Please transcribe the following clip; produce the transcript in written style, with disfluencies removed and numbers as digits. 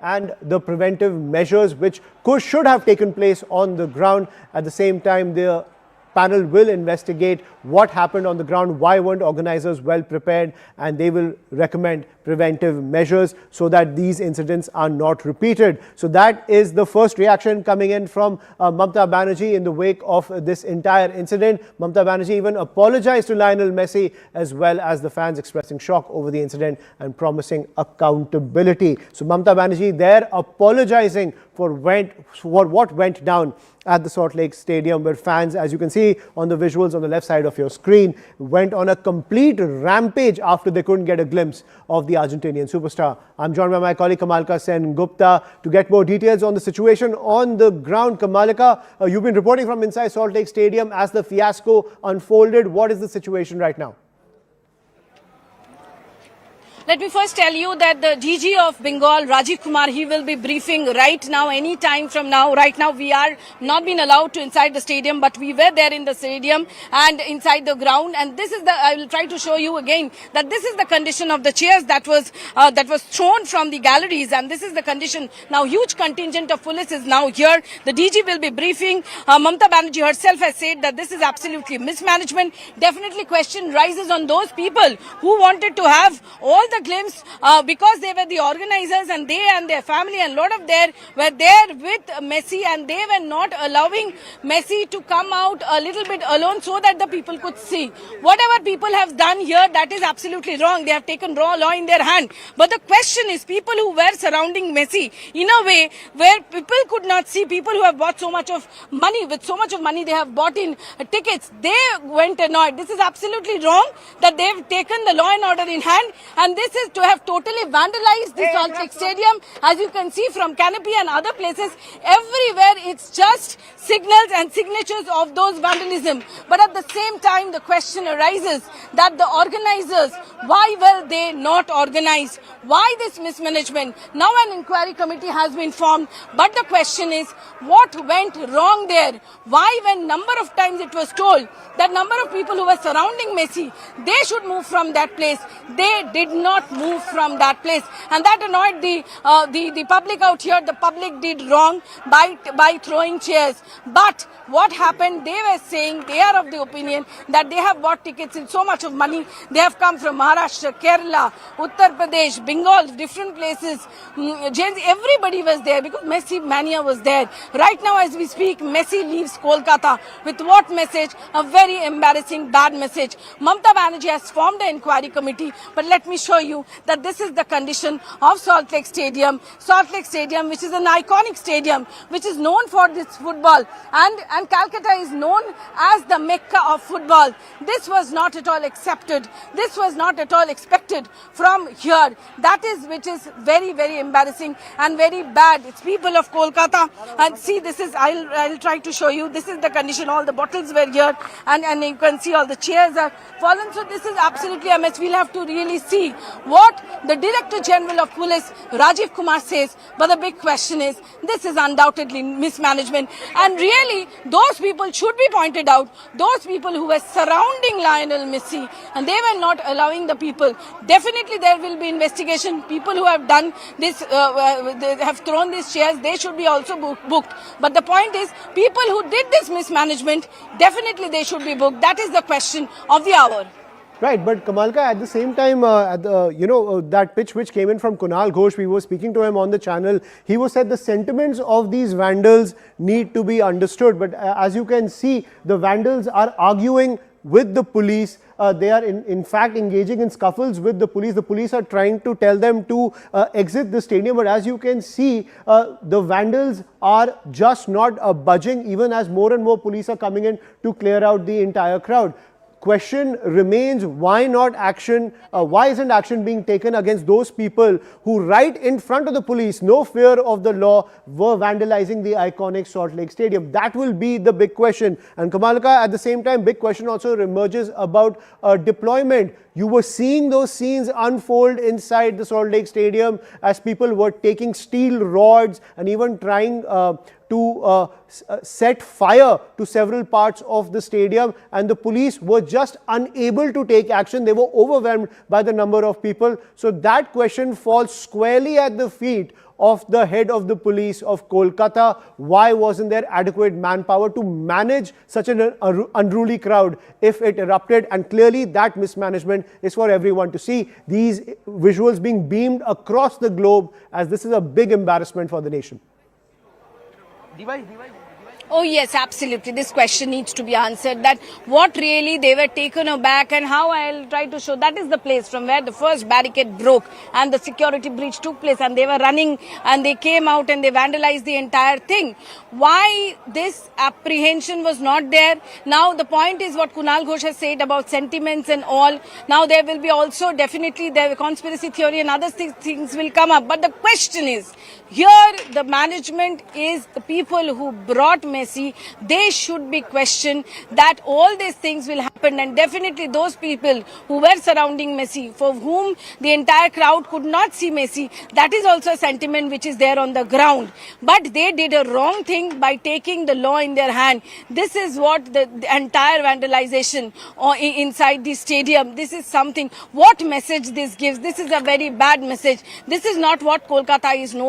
and the preventive measures which should have taken place on the ground. At the same time, the panel will investigate what happened on the ground, why weren't organizers well prepared, and they will recommend preventive measures so that these incidents are not repeated. So that is the first reaction coming in from Mamata Banerjee in the wake of this entire incident. Mamata Banerjee even apologized to Lionel Messi as well as the fans, expressing shock over the incident and promising accountability. So Mamata Banerjee there apologizing for what went down at the Salt Lake Stadium, where fans, as you can see on the visuals on the left side of your screen, went on a complete rampage after they couldn't get a glimpse of the Argentinian superstar. I'm joined by my colleague Kamalika Sen Gupta to get more details on the situation on the ground. Kamalika, you've been reporting from inside Salt Lake Stadium as the fiasco unfolded. What is the situation right now? Let me first tell you that the DG of Bengal, Rajiv Kumar, he will be briefing right now, any time from now. Right now, we are not been allowed to inside the stadium, but we were there in the stadium and inside the ground. And this is I will try to show you again that this is the condition of the chairs that was thrown from the galleries. And this is the condition. Now, huge contingent of police is now here. The DG will be briefing. Mamata Banerjee herself has said that this is absolutely mismanagement. Definitely question rises on those people who wanted to have all the glimpse because they were the organizers and they and their family and a lot of them were there with Messi, and they were not allowing Messi to come out a little bit alone so that the people could see. Whatever people have done here, that is absolutely wrong. They have taken raw law in their hand. But the question is, people who were surrounding Messi in a way where people could not see, people who have bought so much of money, with so much of money they have bought in tickets, they went annoyed. This is absolutely wrong that they've taken the law and order in hand, and this is to have totally vandalized the Salt Lake Stadium. As you can see from Canopy and other places, everywhere it's just signals and signatures of those vandalism. But at the same time, the question arises that the organizers, why were they not organized? Why this mismanagement? Now an inquiry committee has been formed, but the question is, what went wrong there? Why, when number of times it was told that number of people who were surrounding Messi, they should move from that place, they did not move from that place, and that annoyed the public out here. The public did wrong by throwing chairs. But what happened? They were saying, they are of the opinion that they have bought tickets in so much of money. They have come from Maharashtra, Kerala, Uttar Pradesh, Bengal, different places. Everybody was there because Messi mania was there. Right now, as we speak, Messi leaves Kolkata. With what message? A very embarrassing, bad message. Mamata Banerjee has formed an inquiry committee, but let me show you that this is the condition of Salt Lake Stadium. Salt Lake Stadium, which is an iconic stadium, which is known for this football, and Calcutta is known as the Mecca of football. This was not at all accepted. This was not at all expected from here. That is which is very, very embarrassing and very bad. It's people of Kolkata, and see, this is, I'll try to show you. This is the condition. All the bottles were here, and you can see all the chairs are fallen. So this is absolutely a mess. We'll have to really see what the Director General of Police, Rajiv Kumar, says. But the big question is, this is undoubtedly mismanagement. And really, those people should be pointed out. Those people who were surrounding Lionel Messi, and they were not allowing the people. Definitely there will be investigation. People who have done this, they have thrown these chairs, they should be also booked. But the point is, people who did this mismanagement, definitely they should be booked. That is the question of the hour. Right, but Kamalka, at the same time, that pitch which came in from Kunal Ghosh, we were speaking to him on the channel. He was said the sentiments of these vandals need to be understood. But as you can see, the vandals are arguing with the police. They are in fact engaging in scuffles with the police. The police are trying to tell them to exit the stadium. But as you can see, the vandals are just not budging, even as more and more police are coming in to clear out the entire crowd. Question remains, why not action? Why isn't action being taken against those people who, right in front of the police, no fear of the law, were vandalizing the iconic Salt Lake Stadium? That will be the big question. And Kamalika, at the same time, big question also emerges about deployment. You were seeing those scenes unfold inside the Salt Lake Stadium as people were taking steel rods and even trying to set fire to several parts of the stadium, and the police were just unable to take action. They were overwhelmed by the number of people. So that question falls squarely at the feet of the head of the police of Kolkata. Why wasn't there adequate manpower to manage such an unruly crowd if it erupted? And clearly that mismanagement is for everyone to see. These visuals being beamed across the globe, as this is a big embarrassment for the nation. Oh yes, absolutely. This question needs to be answered, that what really they were taken aback, and how I'll try to show. That is the place from where the first barricade broke and the security breach took place, and they were running and they came out and they vandalized the entire thing. Why this apprehension was not there? Now the point is what Kunal Ghosh has said about sentiments and all. Now there will be also definitely the conspiracy theory and other things will come up. But the question is, here the management is the people who brought Messi. They should be questioned that all these things will happen, and definitely those people who were surrounding Messi, for whom the entire crowd could not see Messi, that is also a sentiment which is there on the ground. But they did a wrong thing by taking the law in their hand. This is what the entire vandalization inside the stadium. This is something, what message this gives? This is a very bad message. This is not what Kolkata is known